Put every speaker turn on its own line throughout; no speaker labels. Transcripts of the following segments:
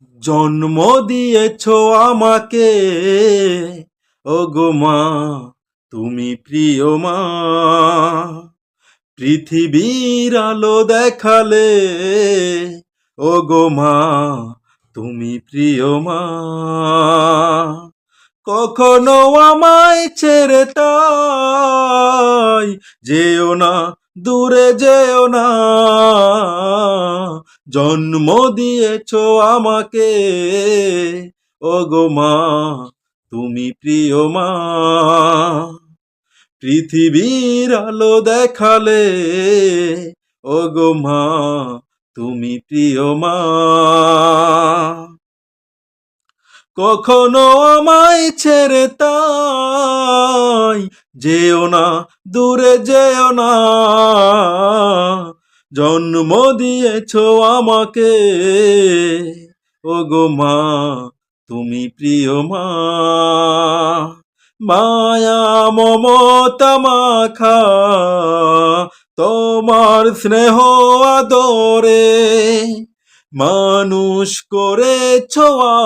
জন্ম দিয়েছ আমাকে, ওগো মা তুমি প্রিয় মা। পৃথিবীর আলো দেখালে, ওগো মা তুমি প্রিয় মা। কখনো আমায় ছেড়ে তাই যেও না, দূরে যেও না। জন্ম দিয়েছ আমাকে, ওগো মা তুমি প্রিয় মা। পৃথিবীর আলো দেখালে, ওগো মা তুমি প্রিয় মা। কখনো আমায় ছেড়ে তাই যেও না, দূরে যেও না। জন্ম দিয়েছ আমাকে, ওগো মা তুমি প্রিয় মা। মায়া মমতা মাখা তোমার স্নেহ আদরে মানুষ করেছ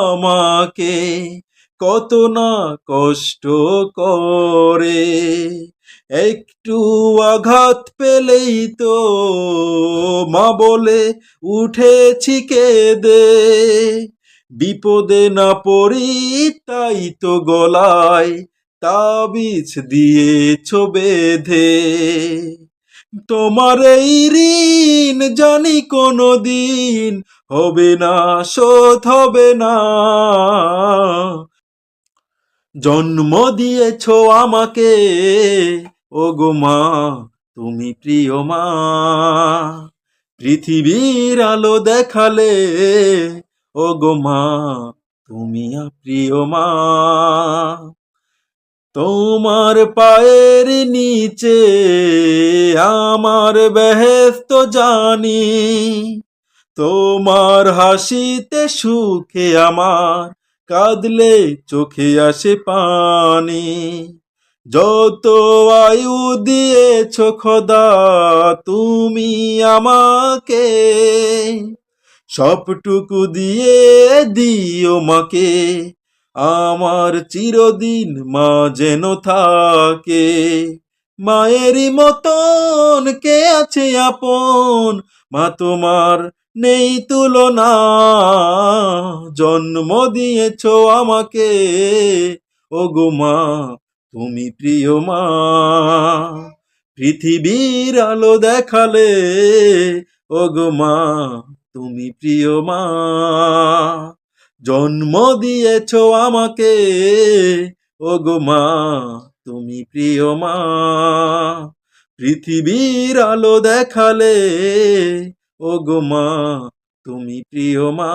আমাকে, কত না কষ্ট করে। একটু আঘাত পেলেই তো মা বলে উঠেছি কেঁদে। বিপদে না পড়ি তাই তো গলায় তাবিজ দিয়েছ বেঁধে। তোমার এই ঋণ জানি কোনো দিন হবে না, শোধ হবে না। জন্ম দিয়েছ আমাকে, ওগো মা তুমি প্রিয় মা। পৃথিবীর আলো দেখালে, ওগো মা তুমি প্রিয় মা। তোমার পায়ের নিচে আমার বেহেশত জানি, তোমার হাসিতে সুখে আমার, কাঁদলে চোখে আসে পানি। যত আয়ু দিয়েছ খোদা তুমি আমাকে, সবটুকু দিয়ে দিও মাকে। আমার চিরদিন মা যেন থাকে। মায়েরই মতন কে আছে আপন, মা তোমার নেই তুলনা। জন্ম দিয়েছ আমাকে, ওগো মা তুমি প্রিয় মা। পৃথিবীর আলো দেখালে, ওগো মা তুমি প্রিয় মা। জন্ম দিয়েছ আমাকে, ওগো মা তুমি প্রিয় মা। পৃথিবীর আলো দেখালে, ওগো মা তুমি প্রিয় মা।